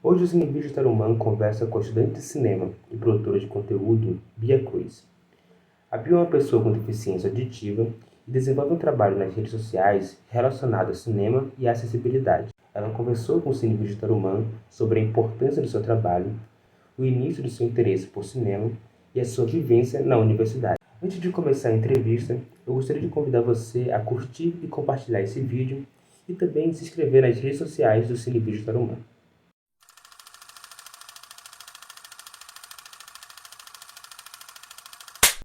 Hoje o Cinevídeo Tarumã conversa com a estudante de cinema e produtora de conteúdo Bia Cruz. A Bia é uma pessoa com deficiência auditiva e desenvolve um trabalho nas redes sociais relacionado ao cinema e à acessibilidade. Ela conversou com o Cinevídeo Tarumã sobre a importância do seu trabalho, o início do seu interesse por cinema e a sua vivência na universidade. Antes de começar a entrevista, eu gostaria de convidar você a curtir e compartilhar esse vídeo e também se inscrever nas redes sociais do Cinevídeo Tarumã.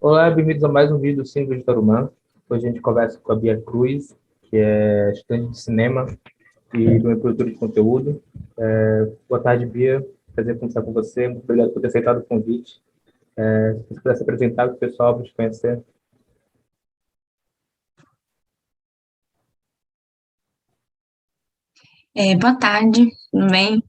Olá, bem-vindos a mais um vídeo do Cine de Tarumã. Hoje a gente conversa com a Bia Cruz, que é estudante de cinema e também produtora de conteúdo. Boa tarde, Bia. Prazer conversar com você. Muito obrigado por ter aceitado o convite. Se você pudesse apresentar para o pessoal, para te conhecer. Boa tarde, tudo bem?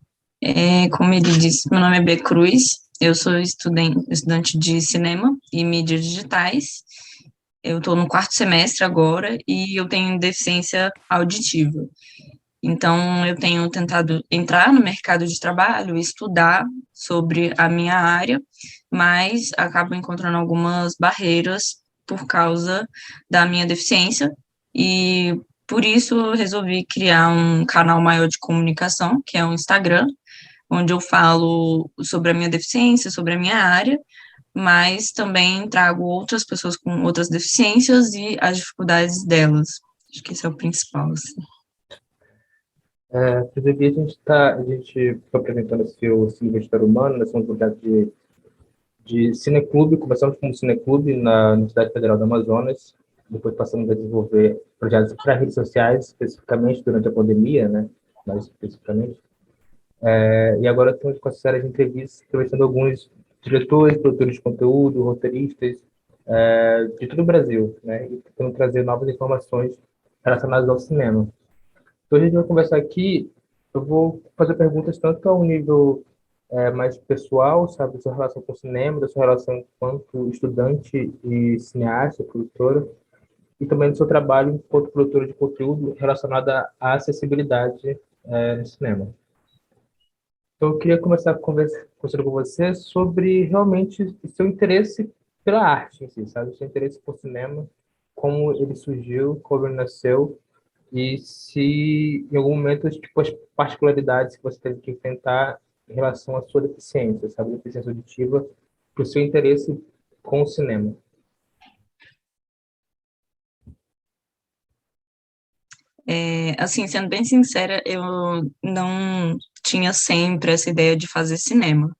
Como ele disse, meu nome é B. Cruz, eu sou estudante de cinema e mídias digitais. Eu estou no quarto semestre agora e eu tenho deficiência auditiva. Então, eu tenho tentado entrar no mercado de trabalho, estudar sobre a minha área, mas acabo encontrando algumas barreiras por causa da minha deficiência, e por isso eu resolvi criar um canal maior de comunicação, que é o Instagram, onde eu falo sobre a minha deficiência, sobre a minha área, mas também trago outras pessoas com outras deficiências e as dificuldades delas. Acho que esse é o principal, assim. Bia, a gente está apresentando o Cine de Tarumã. Nós somos um lugar de cineclube. Começamos como cineclube na Universidade Federal do Amazonas, depois passamos a desenvolver projetos para redes sociais, especificamente durante a pandemia, né? Mais especificamente. E agora estamos com a série de entrevistas, entrevistando alguns diretores, produtores de conteúdo, roteiristas, de todo o Brasil, né? E tentando trazer novas informações relacionadas ao cinema. Então, a gente vai conversar aqui, eu vou fazer perguntas tanto ao nível mais pessoal, sabe, da sua relação com o cinema, da sua relação enquanto estudante e cineasta, produtora, e também do seu trabalho enquanto produtora de conteúdo relacionado à acessibilidade no cinema. Então, eu queria começar conversando com você sobre realmente o seu interesse pela arte em si, sabe? O seu interesse por cinema, como ele surgiu, como ele nasceu, e se em algum momento, tipo, as particularidades que você teve que enfrentar em relação à sua deficiência, sabe? Deficiência auditiva, para o seu interesse com o cinema. Assim, sendo bem sincera, eu não tinha sempre essa ideia de fazer cinema.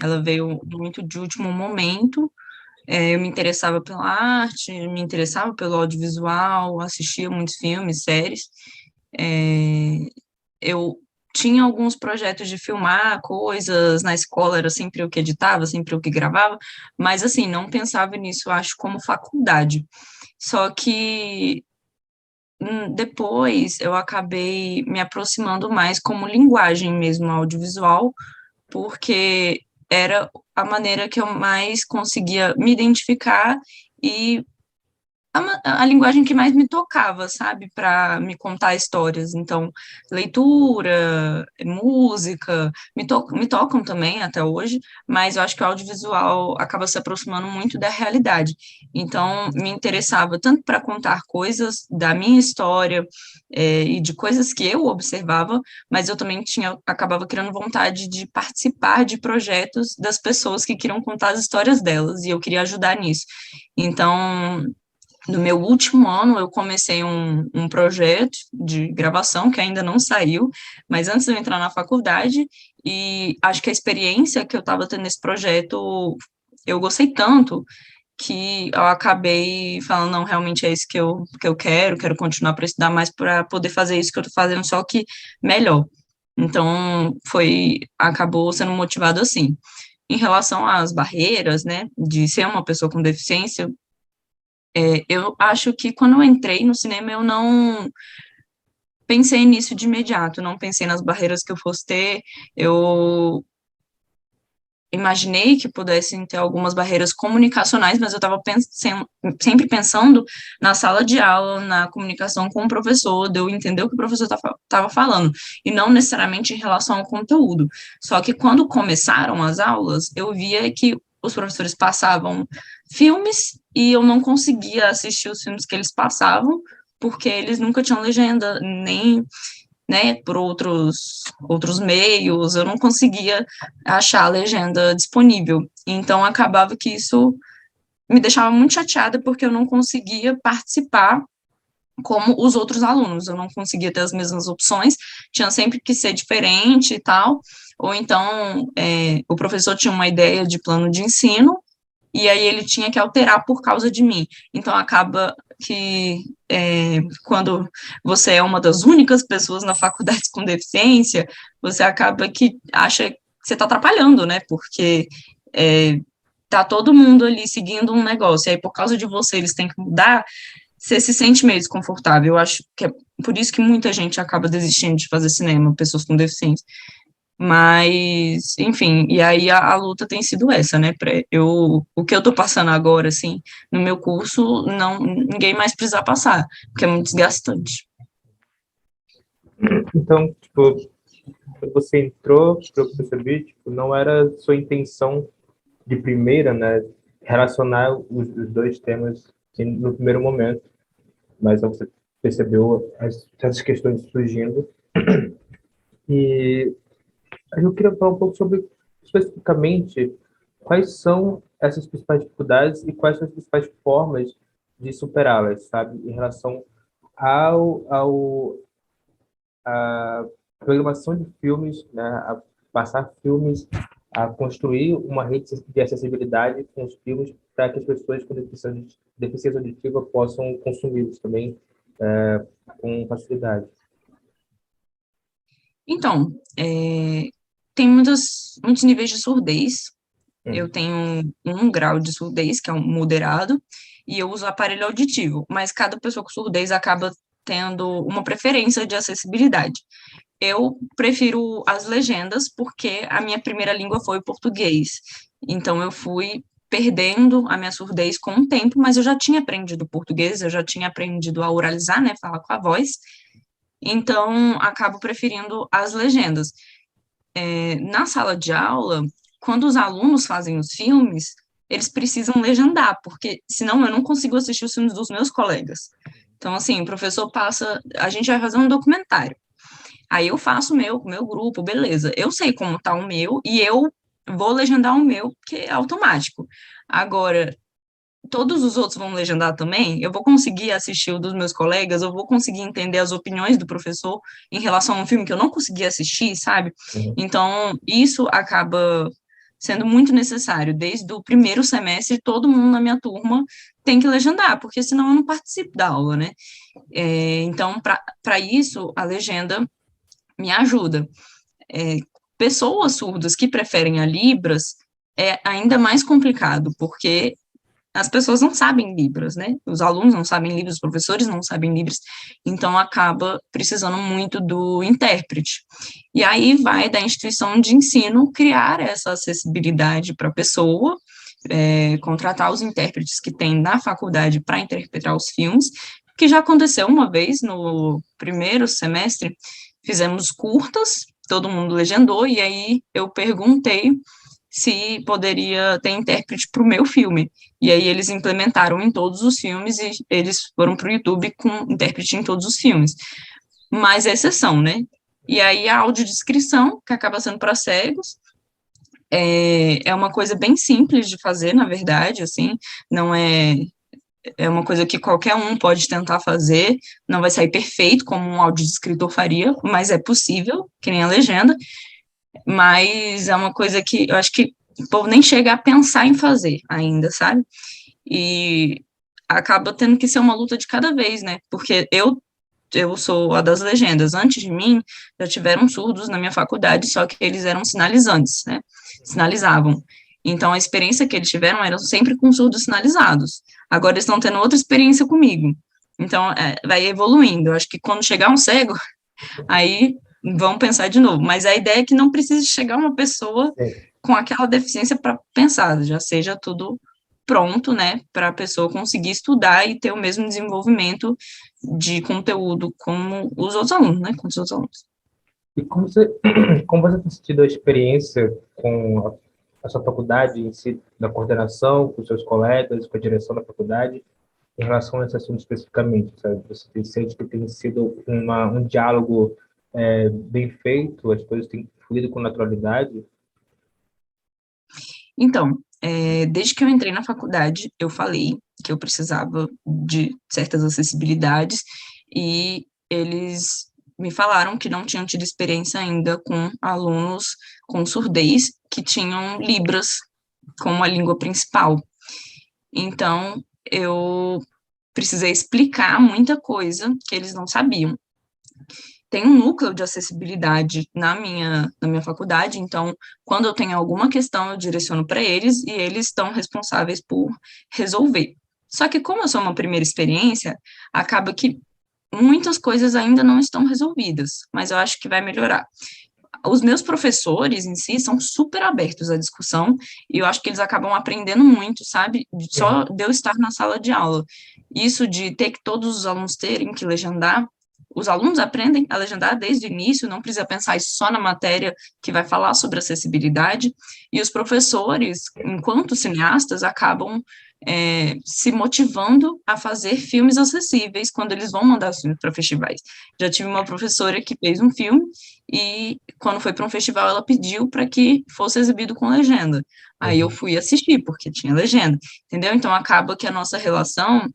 Ela veio muito de último momento. Eu me interessava pela arte, me interessava pelo audiovisual, assistia muitos filmes, séries. É, eu tinha alguns projetos de filmar coisas na escola, era sempre eu que editava, sempre eu que gravava, mas assim, não pensava nisso, eu acho, como faculdade. Só que depois eu acabei me aproximando mais como linguagem mesmo audiovisual, porque era a maneira que eu mais conseguia me identificar e a linguagem que mais me tocava, sabe, para me contar histórias. Então, leitura, música, me tocam também até hoje, mas eu acho que o audiovisual acaba se aproximando muito da realidade. Então, me interessava tanto para contar coisas da minha história, e de coisas que eu observava, mas eu também acabava criando vontade de participar de projetos das pessoas que queriam contar as histórias delas, e eu queria ajudar nisso. Então, no meu último ano, eu comecei um projeto de gravação que ainda não saiu, mas antes de eu entrar na faculdade, e acho que a experiência que eu estava tendo nesse projeto, eu gostei tanto que eu acabei falando, não, realmente é isso que eu quero continuar para estudar mais para poder fazer isso que eu estou fazendo, só que melhor. Então, acabou sendo motivado assim. Em relação às barreiras, né, de ser uma pessoa com deficiência, eu acho que quando eu entrei no cinema, eu não pensei nisso de imediato, não pensei nas barreiras que eu fosse ter, eu imaginei que pudessem ter algumas barreiras comunicacionais, mas eu estava sempre pensando na sala de aula, na comunicação com o professor, de eu entender o que o professor estava falando, e não necessariamente em relação ao conteúdo. Só que quando começaram as aulas, eu via que os professores passavam filmes e eu não conseguia assistir os filmes que eles passavam, porque eles nunca tinham legenda, nem, né, por outros meios, eu não conseguia achar a legenda disponível. Então, acabava que isso me deixava muito chateada, porque eu não conseguia participar como os outros alunos, eu não conseguia ter as mesmas opções, tinha sempre que ser diferente e tal, ou então o professor tinha uma ideia de plano de ensino, e aí ele tinha que alterar por causa de mim. Então, acaba que quando você é uma das únicas pessoas na faculdade com deficiência, você acaba que acha que você está atrapalhando, né? Porque tá todo mundo ali seguindo um negócio, e aí por causa de você eles têm que mudar, você se sente meio desconfortável. Eu acho que é por isso que muita gente acaba desistindo de fazer cinema, pessoas com deficiência. Mas, enfim, e aí a luta tem sido essa, né? O que eu tô passando agora, assim, no meu curso, ninguém mais precisa passar, porque é muito desgastante. Então, tipo, quando você entrou, pelo que eu percebi, tipo, não era sua intenção de primeira, né, relacionar os dois temas assim, no primeiro momento, mas você percebeu essas questões surgindo. E eu queria falar um pouco sobre, especificamente, quais são essas principais dificuldades e quais são as principais formas de superá-las, sabe? Em relação ao a programação de filmes, né? A passar filmes, a construir uma rede de acessibilidade com os filmes para que as pessoas com deficiência auditiva possam consumi-los também com facilidade. Então, tem muitos níveis de surdez. Eu tenho 1 grau de surdez, que é um moderado, e eu uso aparelho auditivo, mas cada pessoa com surdez acaba tendo uma preferência de acessibilidade. Eu prefiro as legendas, porque a minha primeira língua foi o português, então eu fui perdendo a minha surdez com o tempo, mas eu já tinha aprendido português, eu já tinha aprendido a oralizar, né, falar com a voz, então acabo preferindo as legendas. Na sala de aula, quando os alunos fazem os filmes, eles precisam legendar, porque senão eu não consigo assistir os filmes dos meus colegas. Então, assim, o professor passa, a gente vai fazer um documentário. Aí eu faço o meu grupo, beleza. Eu sei como tá o meu e eu vou legendar o meu, que é automático. Agora, todos os outros vão legendar também, eu vou conseguir assistir o dos meus colegas, eu vou conseguir entender as opiniões do professor em relação a um filme que eu não consegui assistir, sabe? Então, isso acaba sendo muito necessário. Desde o primeiro semestre, todo mundo na minha turma tem que legendar, porque senão eu não participo da aula, né? Então, para isso, a legenda me ajuda. Pessoas surdas que preferem a Libras é ainda mais complicado, porque as pessoas não sabem Libras, né? Os alunos não sabem Libras, os professores não sabem Libras, então acaba precisando muito do intérprete. E aí vai da instituição de ensino criar essa acessibilidade para a pessoa, contratar os intérpretes que tem na faculdade para interpretar os filmes, que já aconteceu uma vez no primeiro semestre, fizemos curtas, todo mundo legendou, e aí eu perguntei se poderia ter intérprete para o meu filme. E aí eles implementaram em todos os filmes e eles foram para o YouTube com intérprete em todos os filmes. Mas é exceção, né? E aí a audiodescrição, que acaba sendo para cegos, é uma coisa bem simples de fazer, na verdade, assim, não é uma coisa que qualquer um pode tentar fazer, não vai sair perfeito como um audiodescritor faria, mas é possível, que nem a legenda, mas é uma coisa que eu acho que o povo nem chega a pensar em fazer ainda, sabe? E acaba tendo que ser uma luta de cada vez, né? Porque eu sou a das legendas. Antes de mim, já tiveram surdos na minha faculdade, só que eles eram sinalizantes, né? Sinalizavam. Então, a experiência que eles tiveram era sempre com surdos sinalizados. Agora eles estão tendo outra experiência comigo. Então, vai evoluindo. Eu acho que quando chegar um cego, aí vão pensar de novo. Mas a ideia é que não precisa chegar uma pessoa com aquela deficiência para pensar, já seja tudo pronto, né, para a pessoa conseguir estudar e ter o mesmo desenvolvimento de conteúdo como os outros alunos, né, com os outros alunos. E como você tem sentido a experiência com a sua faculdade em si, na coordenação, com seus colegas, com a direção da faculdade, em relação a esse assunto especificamente, sabe? Você sente que tem sido um diálogo bem feito, as coisas têm fluído com naturalidade? Então, desde que eu entrei na faculdade, eu falei que eu precisava de certas acessibilidades e eles me falaram que não tinham tido experiência ainda com alunos com surdez que tinham Libras como a língua principal. Então, eu precisei explicar muita coisa que eles não sabiam. Tem um núcleo de acessibilidade na minha faculdade, então, quando eu tenho alguma questão, eu direciono para eles e eles estão responsáveis por resolver. Só que, como eu sou uma primeira experiência, acaba que muitas coisas ainda não estão resolvidas, mas eu acho que vai melhorar. Os meus professores em si são super abertos à discussão e eu acho que eles acabam aprendendo muito, sabe? Só de eu estar na sala de aula. Isso de ter que todos os alunos terem que legendar, os alunos aprendem a legendar desde o início, não precisa pensar só na matéria que vai falar sobre acessibilidade, e os professores, enquanto cineastas, acabam se motivando a fazer filmes acessíveis quando eles vão mandar os filmes para festivais. Já tive uma professora que fez um filme e quando foi para um festival ela pediu para que fosse exibido com legenda. Aí eu fui assistir porque tinha legenda, entendeu? Então acaba que a nossa relação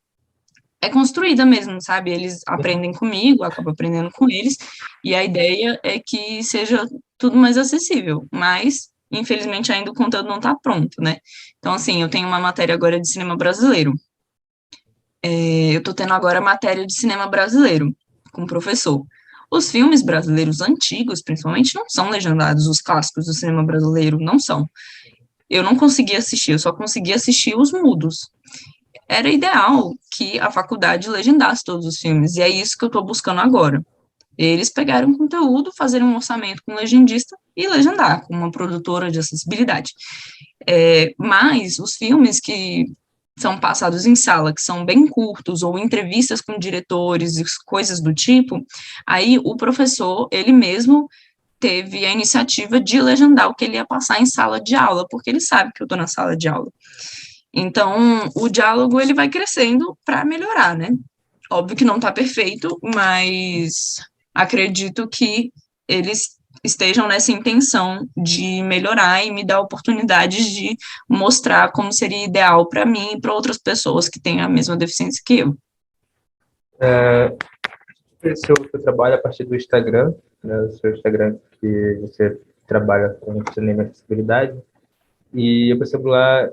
é construída mesmo, sabe? Eles aprendem comigo, eu acabo aprendendo com eles, e a ideia é que seja tudo mais acessível, mas, infelizmente, ainda o conteúdo não está pronto, né? Então, assim, eu tenho uma matéria agora de cinema brasileiro. Eu estou tendo agora matéria de cinema brasileiro, com o professor. Os filmes brasileiros antigos, principalmente, não são legendados, os clássicos do cinema brasileiro não são. Eu não consegui assistir, eu só consegui assistir os mudos. Era ideal que a faculdade legendasse todos os filmes, e é isso que eu estou buscando agora. Eles pegaram o conteúdo, fazerem um orçamento com um legendista e legendar, com uma produtora de acessibilidade. Mas os filmes que são passados em sala, que são bem curtos, ou entrevistas com diretores e coisas do tipo, aí o professor, ele mesmo teve a iniciativa de legendar o que ele ia passar em sala de aula, porque ele sabe que eu estou na sala de aula. Então, o diálogo ele vai crescendo para melhorar, né? Óbvio que não está perfeito, mas acredito que eles estejam nessa intenção de melhorar e me dar oportunidades de mostrar como seria ideal para mim e para outras pessoas que têm a mesma deficiência que eu. Seu trabalho a partir do Instagram, né? O seu Instagram que você trabalha com cinema e acessibilidade, e eu percebo lá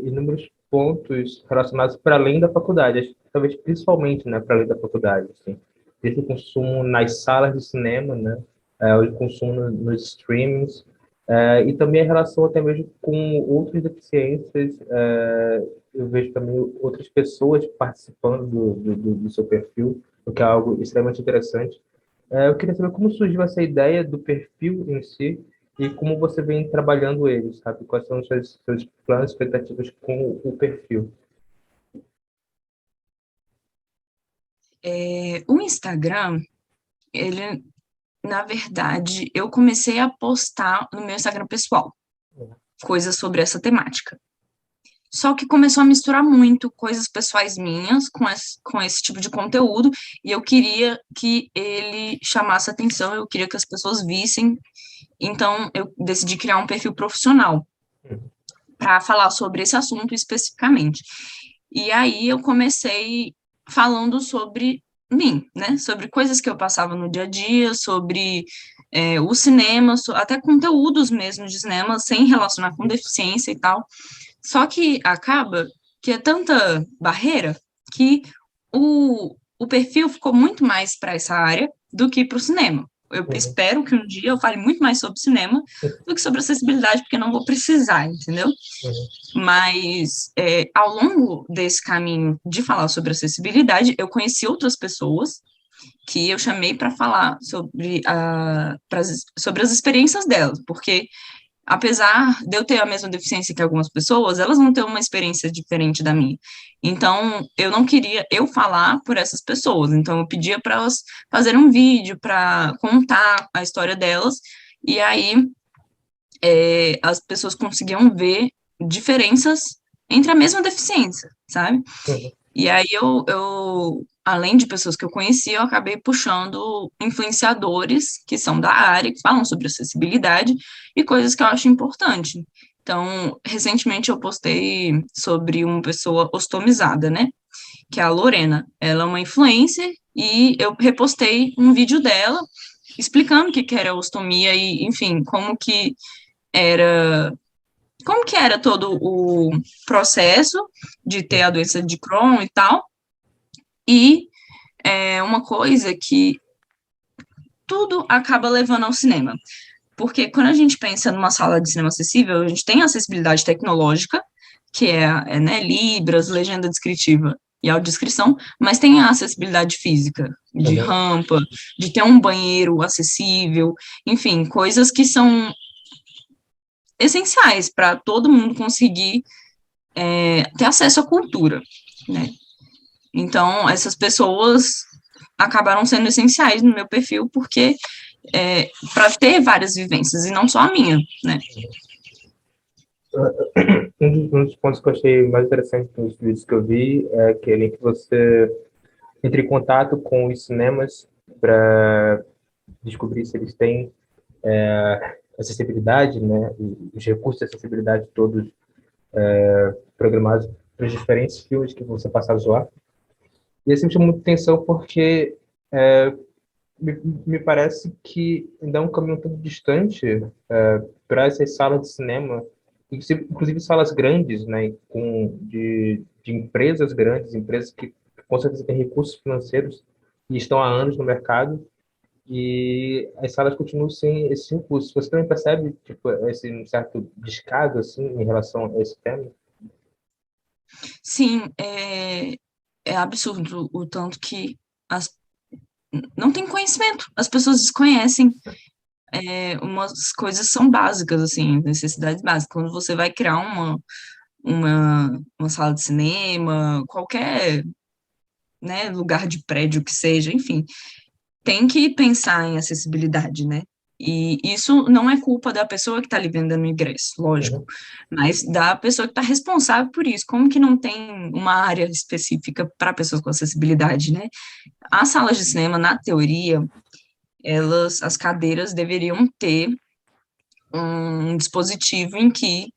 inúmeros pontos relacionados para além da faculdade, talvez principalmente, né, para além da faculdade, assim. Desde o consumo nas salas de cinema, né, o consumo nos streamings, e também a relação até mesmo com outras deficiências. Eu vejo também outras pessoas participando do seu perfil, o que é algo extremamente interessante. Eu queria saber como surgiu essa ideia do perfil em si e como você vem trabalhando ele, sabe? Quais são os seus planos, expectativas com o perfil? O Instagram, ele, na verdade, eu comecei a postar no meu Instagram pessoal coisas sobre essa temática. Só que começou a misturar muito coisas pessoais minhas com esse tipo de conteúdo, e eu queria que ele chamasse atenção, eu queria que as pessoas vissem, então eu decidi criar um perfil profissional para falar sobre esse assunto especificamente. E aí eu comecei falando sobre mim, né? Sobre coisas que eu passava no dia a dia, sobre o cinema, até conteúdos mesmo de cinema, sem relacionar com deficiência e tal. Só que acaba que é tanta barreira que o perfil ficou muito mais para essa área do que para o cinema. Eu espero que um dia eu fale muito mais sobre cinema do que sobre acessibilidade, porque não vou precisar, entendeu? Mas ao longo desse caminho de falar sobre acessibilidade, eu conheci outras pessoas que eu chamei para falar sobre as experiências delas, porque apesar de eu ter a mesma deficiência que algumas pessoas, elas vão ter uma experiência diferente da minha. Então, eu não queria eu falar por essas pessoas. Então, eu pedia para elas fazerem um vídeo para contar a história delas, e aí as pessoas conseguiam ver diferenças entre a mesma deficiência, sabe? Uhum. E aí além de pessoas que eu conhecia, eu acabei puxando influenciadores que são da área, que falam sobre acessibilidade e coisas que eu acho importante. Então, recentemente eu postei sobre uma pessoa ostomizada, né? Que é a Lorena. Ela é uma influencer e eu repostei um vídeo dela explicando o que que era ostomia e, enfim, era como que era todo o processo de ter a doença de Crohn e tal. E uma coisa que tudo acaba levando ao cinema. Porque quando a gente pensa numa sala de cinema acessível, a gente tem acessibilidade tecnológica, que né, Libras, legenda descritiva e audiodescrição, mas tem a acessibilidade física, de Uhum. rampa, de ter um banheiro acessível, enfim, coisas que são essenciais para todo mundo conseguir ter acesso à cultura, né? Então, essas pessoas acabaram sendo essenciais no meu perfil, porque para ter várias vivências, e não só a minha, né? Um dos pontos que eu achei mais interessante nos vídeos que eu vi é aquele em que você entra em contato com os cinemas para descobrir se eles têm acessibilidade, né, os recursos de acessibilidade todos programados para os diferentes filmes que vão ser passados lá. E assim me chamou muita atenção porque me parece que ainda é um caminho um pouco distante para essas salas de cinema, inclusive salas grandes, né, de empresas grandes, empresas que com certeza têm recursos financeiros e estão há anos no mercado, e as salas continuam sem esses recursos. Você também percebe tipo, esse um certo descaso assim, em relação a esse tema? Sim, é absurdo o tanto que as, não tem conhecimento, as pessoas desconhecem umas coisas são básicas, assim, necessidades básicas. Quando você vai criar uma sala de cinema, qualquer, né, lugar de prédio que seja, enfim, tem que pensar em acessibilidade, né? E isso não é culpa da pessoa que está ali vendendo o ingresso, lógico, Uhum. mas da pessoa que está responsável por isso. Como que não tem uma área específica para pessoas com acessibilidade, né? As salas de cinema, na teoria, as cadeiras deveriam ter um dispositivo em que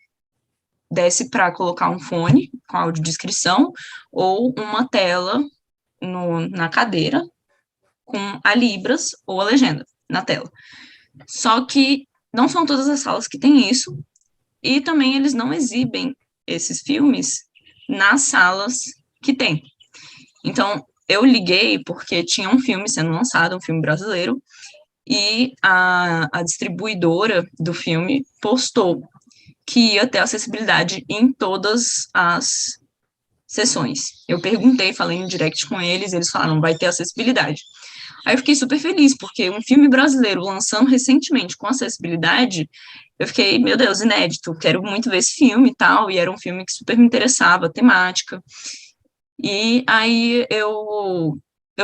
desse para colocar um fone com audiodescrição ou uma tela na cadeira com a Libras ou a legenda na tela. Só que não são todas as salas que têm isso, e também eles não exibem esses filmes nas salas que tem. Então, eu liguei porque tinha um filme sendo lançado, um filme brasileiro, e a distribuidora do filme postou que ia ter acessibilidade em todas as sessões. Eu perguntei, falei no direct com eles falaram, vai ter acessibilidade. Aí eu fiquei super feliz, porque um filme brasileiro lançando recentemente com acessibilidade, eu fiquei, meu Deus, inédito, quero muito ver esse filme e tal, e era um filme que super me interessava, a temática. E aí eu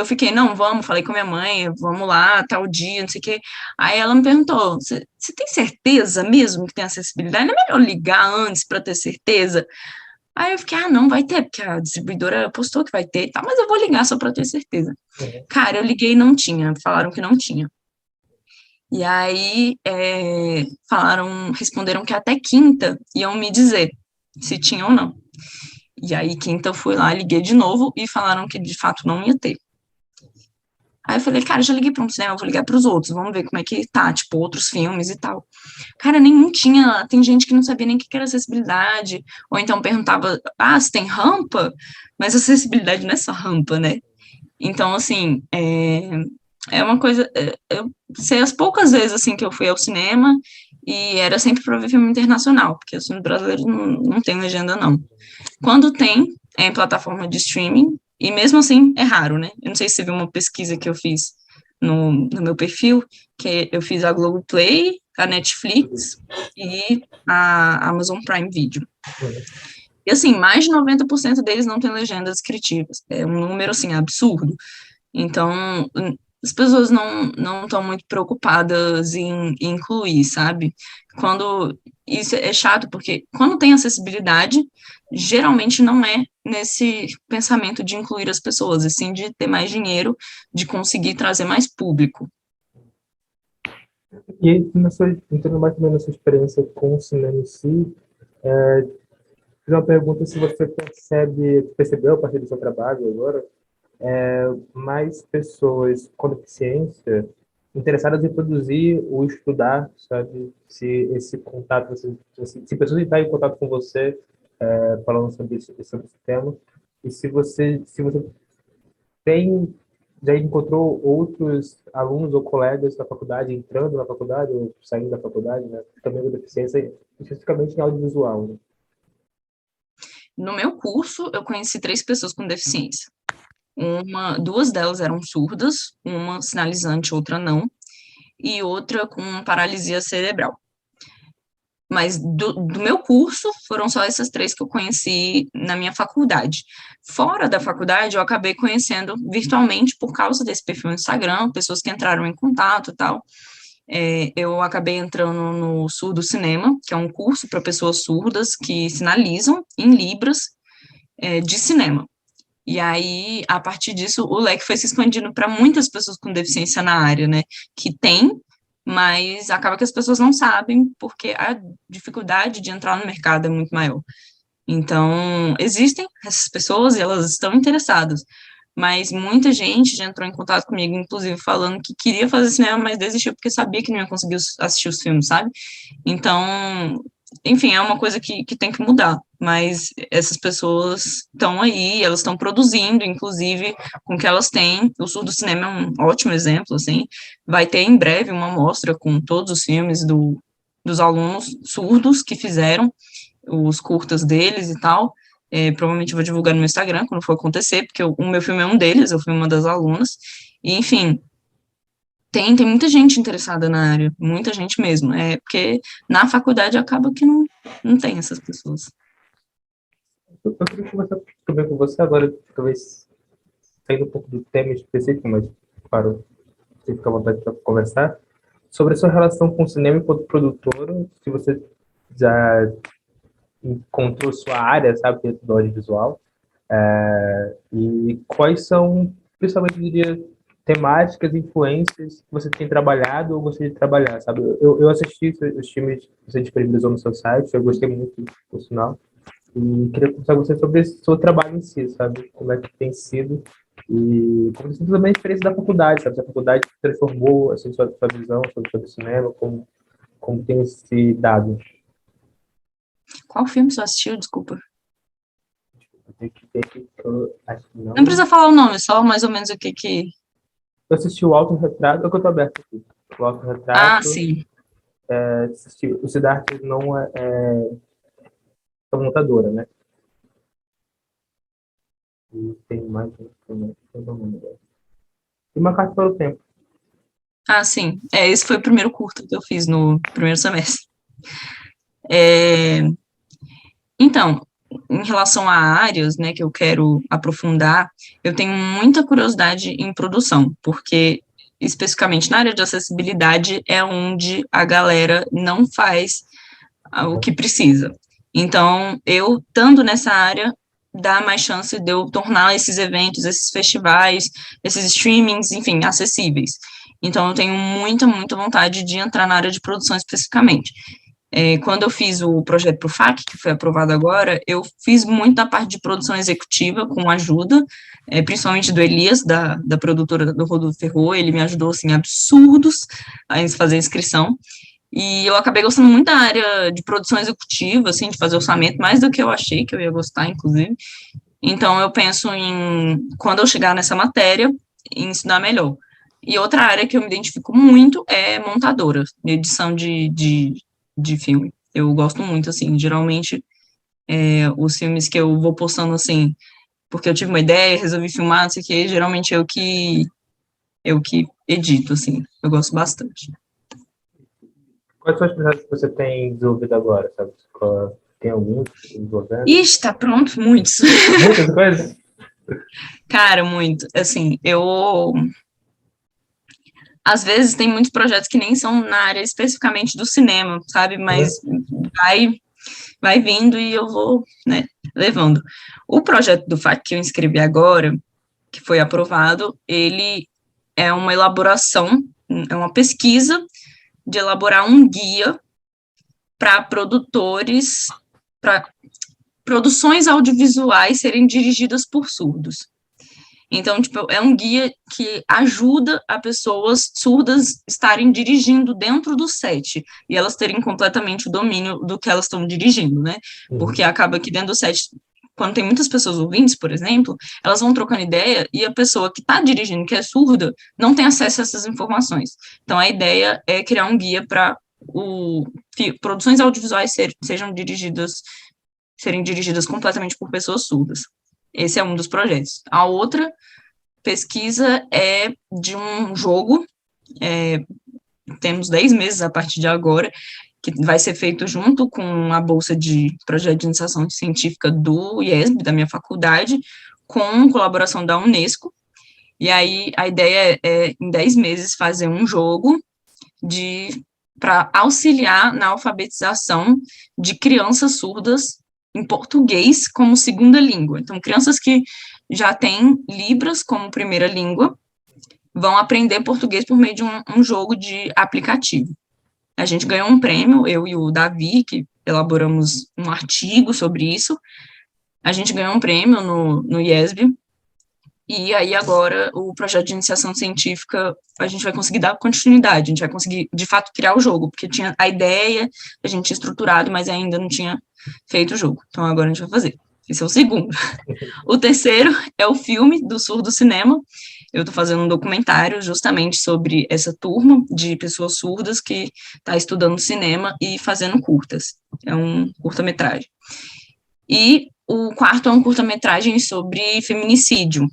fiquei, não, vamos, falei com minha mãe, vamos lá, tal dia, não sei o quê. Aí ela me perguntou, você tem certeza mesmo que tem acessibilidade? Não é melhor ligar antes para ter certeza? Aí eu fiquei, não, vai ter, porque a distribuidora postou que vai ter, tá, mas eu vou ligar só para ter certeza. Uhum. Cara, eu liguei e não tinha, falaram que não tinha. E aí responderam que até quinta iam me dizer se tinha ou não. E aí quinta eu fui lá, liguei de novo e falaram que de fato não ia ter. Aí eu falei, cara, já liguei para um cinema, vou ligar para os outros, vamos ver como é que tá, tipo, outros filmes e tal. Cara, nenhum tinha, tem gente que não sabia nem o que era acessibilidade, ou então perguntava, se tem rampa? Mas acessibilidade não é só rampa, né? Então, assim, é uma coisa, eu sei as poucas vezes, assim, que eu fui ao cinema, e era sempre para ver filme internacional, porque os filmes brasileiros não tem legenda, não. Quando tem, é em plataforma de streaming, e mesmo assim é raro, né? Eu não sei se você viu uma pesquisa que eu fiz no meu perfil, que eu fiz a Globoplay, a Netflix e a Amazon Prime Video. Uhum. E, assim, mais de 90% deles não têm legendas descritivas. É um número, assim, absurdo. Então, as pessoas não estão muito preocupadas em incluir, sabe? Quando isso é chato, porque quando tem acessibilidade, geralmente não é nesse pensamento de incluir as pessoas, e sim de ter mais dinheiro, de conseguir trazer mais público. E aí, entrando mais também nessa experiência com o cinema em si, fiz uma pergunta se você percebeu a partir do seu trabalho agora, mais pessoas com deficiência interessadas em produzir ou estudar, sabe? Se esse contato, se pessoas entrarem em contato com você, falando sobre esse tema, e se você tem, já encontrou outros alunos ou colegas da faculdade entrando na faculdade ou saindo da faculdade, né? Também com deficiência, especificamente em audiovisual, né? No meu curso, eu conheci 3 pessoas com deficiência. Duas delas eram surdas, uma sinalizante, outra não, e outra com paralisia cerebral. Mas do meu curso, foram só essas 3 que eu conheci na minha faculdade. Fora da faculdade, eu acabei conhecendo virtualmente por causa desse perfil no Instagram, pessoas que entraram em contato e tal. Eu acabei entrando no Surdo Cinema, que é um curso para pessoas surdas que sinalizam em Libras de cinema. E aí, a partir disso, o leque foi se expandindo para muitas pessoas com deficiência na área, né? Que tem, mas acaba que as pessoas não sabem, porque a dificuldade de entrar no mercado é muito maior. Então, existem essas pessoas e elas estão interessadas, mas muita gente já entrou em contato comigo, inclusive falando que queria fazer cinema, mas desistiu porque sabia que não ia conseguir assistir os filmes, sabe? Então, enfim, é uma coisa que tem que mudar, mas essas pessoas estão aí, elas estão produzindo, inclusive, com o que elas têm. O Surdo Cinema é um ótimo exemplo, assim, vai ter em breve uma mostra com todos os filmes dos alunos surdos que fizeram os curtas deles e tal. Provavelmente eu vou divulgar no meu Instagram quando for acontecer, porque o meu filme é um deles, eu fui uma das alunas, e enfim, tem muita gente interessada na área, muita gente mesmo, porque na faculdade acaba que não tem essas pessoas. Eu queria conversar também com você agora, talvez saindo um pouco do tema específico, mas, claro, você fica à vontade para conversar, sobre a sua relação com o cinema enquanto produtora, se você já encontrou sua área, sabe, dentro do audiovisual, e quais são, principalmente, eu diria, temáticas, influências que você tem trabalhado ou gostaria de trabalhar, sabe? Eu assisti os filmes que você disponibilizou no seu site, eu gostei muito, por sinal, e queria conversar com você sobre esse seu trabalho em si, sabe? Como é que tem sido e como tem sido também a experiência da faculdade, sabe? Se a faculdade transformou assim, sua visão sobre o cinema, como tem se dado. Qual filme você assistiu? Desculpa. Eu tenho que ver aqui, eu acho que não. Não precisa falar o nome, só mais ou menos o que... Eu assisti o Autorretrato, é o que eu tô aberto aqui. O Ah, Autorretrato, sim. assisti, o Siddhartha não é montadora, né? E tem mais um também, eu não lembro agora. E Uma Carta para o Tempo. Ah, sim. Esse foi o primeiro curta que eu fiz no primeiro semestre. É, Então, em relação a áreas, né, que eu quero aprofundar, eu tenho muita curiosidade em produção, porque especificamente na área de acessibilidade é onde a galera não faz o que precisa. Então, eu estando nessa área, dá mais chance de eu tornar esses eventos, esses festivais, esses streamings, enfim, acessíveis. Então, eu tenho muita, muita vontade de entrar na área de produção especificamente. Quando eu fiz o projeto para o FAC, que foi aprovado agora, eu fiz muita parte de produção executiva com ajuda, principalmente do Elias, da produtora do Rodolfo Ferro, ele me ajudou, assim, absurdos a fazer a inscrição, e eu acabei gostando muito da área de produção executiva, assim, de fazer orçamento, mais do que eu achei que eu ia gostar, inclusive. Então, eu penso em, quando eu chegar nessa matéria, em estudar melhor. E outra área que eu me identifico muito é montadora, de edição de filme. Eu gosto muito, assim, geralmente, os filmes que eu vou postando, assim, porque eu tive uma ideia, resolvi filmar, não sei o quê, geralmente eu que edito, assim, eu gosto bastante. Quais são os projetos que você tem desenvolvido agora, sabe? Tem alguns desenvolvendo? Ixi, tá pronto, muitos. Muitas coisas? Cara, muito. Assim, eu às vezes tem muitos projetos que nem são na área especificamente do cinema, sabe? Mas Uhum. vai vai vindo e eu vou, né, levando. O projeto do FAC que eu inscrevi agora, que foi aprovado, ele é uma elaboração, é uma pesquisa de elaborar um guia para produtores, para produções audiovisuais serem dirigidas por surdos. Então, tipo, é um guia que ajuda a pessoas surdas estarem dirigindo dentro do set e elas terem completamente o domínio do que elas estão dirigindo, né? Porque Uhum. acaba que dentro do set, quando tem muitas pessoas ouvintes, por exemplo, elas vão trocando ideia e a pessoa que está dirigindo, que é surda, não tem acesso a essas informações. Então, a ideia é criar um guia para produções audiovisuais serem dirigidas completamente por pessoas surdas. Esse é um dos projetos. A outra pesquisa é de um jogo, temos 10 meses a partir de agora, que vai ser feito junto com a bolsa de projeto de iniciação científica do IESB, da minha faculdade, com colaboração da Unesco, e aí a ideia é em 10 meses, fazer um jogo para auxiliar na alfabetização de crianças surdas em português como segunda língua. Então, crianças que já têm Libras como primeira língua vão aprender português por meio de um jogo de aplicativo. A gente ganhou um prêmio, eu e o Davi, que elaboramos um artigo sobre isso. A gente ganhou um prêmio no IESB, e aí agora o projeto de iniciação científica, a gente vai conseguir dar continuidade, a gente vai conseguir, de fato, criar o jogo, porque tinha a ideia, a gente tinha estruturado, mas ainda não tinha feito o jogo. Então agora a gente vai fazer. Esse é o segundo. O terceiro é o filme do Surdo Cinema. Eu estou fazendo um documentário justamente sobre essa turma de pessoas surdas que está estudando cinema e fazendo curtas. É um curta-metragem. E o quarto é um curta-metragem sobre feminicídio.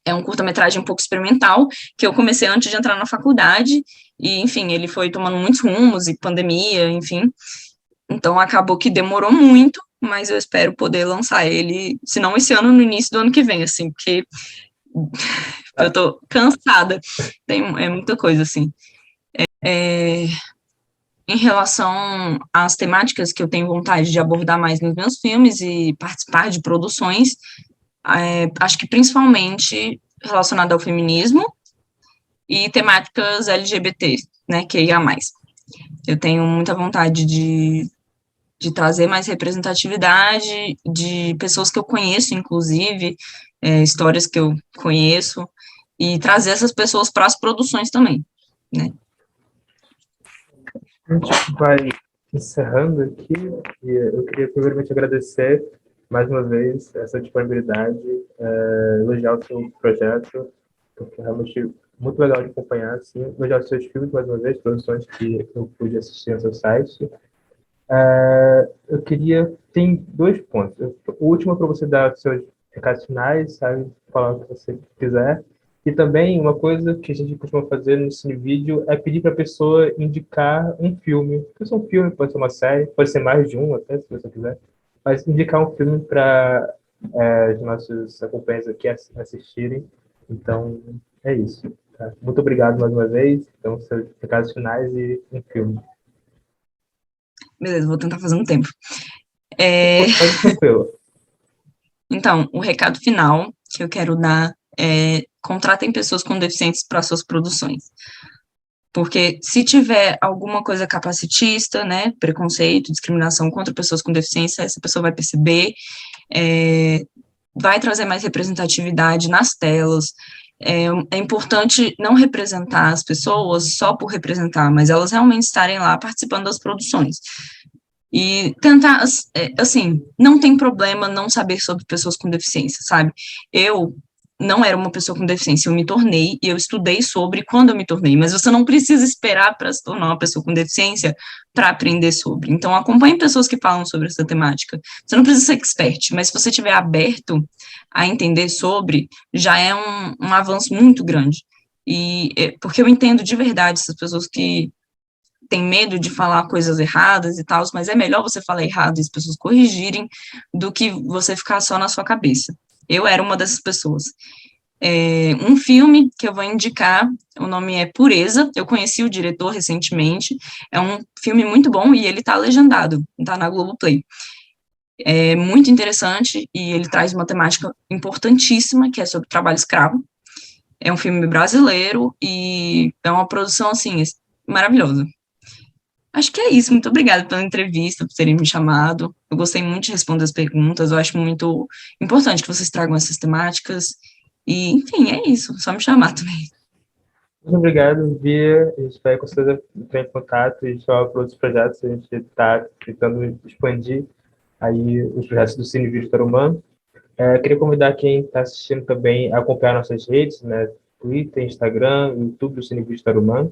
É um curta-metragem um pouco experimental, que eu comecei antes de entrar na faculdade, e, enfim, ele foi tomando muitos rumos, e pandemia, enfim. Então, acabou que demorou muito, mas eu espero poder lançar ele, se não esse ano, no início do ano que vem, assim, porque eu tô cansada, é muita coisa, assim. Em relação às temáticas que eu tenho vontade de abordar mais nos meus filmes e participar de produções, acho que principalmente relacionado ao feminismo e temáticas LGBT, né, que ia mais. Eu tenho muita vontade de trazer mais representatividade de pessoas que eu conheço, inclusive, histórias que eu conheço, e trazer essas pessoas para as produções também, né? A gente vai encerrando aqui e eu queria primeiramente agradecer mais uma vez essa disponibilidade, elogiar o seu projeto, porque é realmente muito legal de acompanhar, assim, elogiar os seus filmes mais uma vez, produções que eu pude assistir no seu site. Eu queria, tem 2 pontos. O último é para você dar seus recados finais, sabe, falar o que você quiser. E também uma coisa que a gente costuma fazer no Cinevídeo é pedir para a pessoa indicar um filme. Pode ser um filme, pode ser uma série, pode ser mais de um até, se você quiser. Mas indicar um filme para os nossos acompanhantes aqui assistirem. Então, é isso. Tá? Muito obrigado mais uma vez. Então, seus recados finais e um filme. Beleza, vou tentar fazer um tempo. Pode tranquilo. Então, o recado final que eu quero dar é: contratem pessoas com deficiências para suas produções. Porque se tiver alguma coisa capacitista, né, preconceito, discriminação contra pessoas com deficiência, essa pessoa vai perceber, vai trazer mais representatividade nas telas. É importante não representar as pessoas só por representar, mas elas realmente estarem lá participando das produções. E tentar, assim, não tem problema não saber sobre pessoas com deficiência, sabe? Eu não era uma pessoa com deficiência, eu me tornei e eu estudei sobre quando eu me tornei, mas você não precisa esperar para se tornar uma pessoa com deficiência para aprender sobre. Então, acompanhe pessoas que falam sobre essa temática. Você não precisa ser expert, mas se você estiver aberto a entender sobre, já é um avanço muito grande. E porque eu entendo de verdade essas pessoas que tem medo de falar coisas erradas e tal, mas é melhor você falar errado e as pessoas corrigirem do que você ficar só na sua cabeça. Eu era uma dessas pessoas. Um filme que eu vou indicar, o nome é Pureza, eu conheci o diretor recentemente, é um filme muito bom e ele tá legendado, tá na Globoplay. É muito interessante e ele traz uma temática importantíssima, que é sobre trabalho escravo. É um filme brasileiro e é uma produção, assim, maravilhosa. Acho que é isso. Muito obrigada pela entrevista, por terem me chamado. Eu gostei muito de responder as perguntas. Eu acho muito importante que vocês tragam essas temáticas. E, enfim, é isso. Só me chamar também. Muito obrigado, Bia. A gente vai com certeza entrar em contato e chamar para outros projetos. A gente está tentando expandir aí os projetos do Cine Vídeo Tarumã. Queria convidar quem está assistindo também a acompanhar nossas redes, né? Twitter, Instagram, YouTube do Cine Vídeo Tarumã.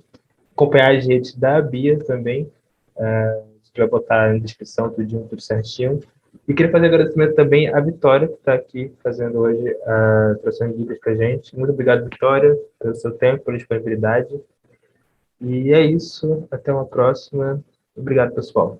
Acompanhar as redes da Bia também. A gente vai botar na descrição tudo certinho. E queria fazer agradecimento também à Vitória, que está aqui fazendo hoje a tração de dicas para a gente. Muito obrigado, Vitória, pelo seu tempo, pela disponibilidade. E é isso. Até uma próxima. Obrigado, pessoal.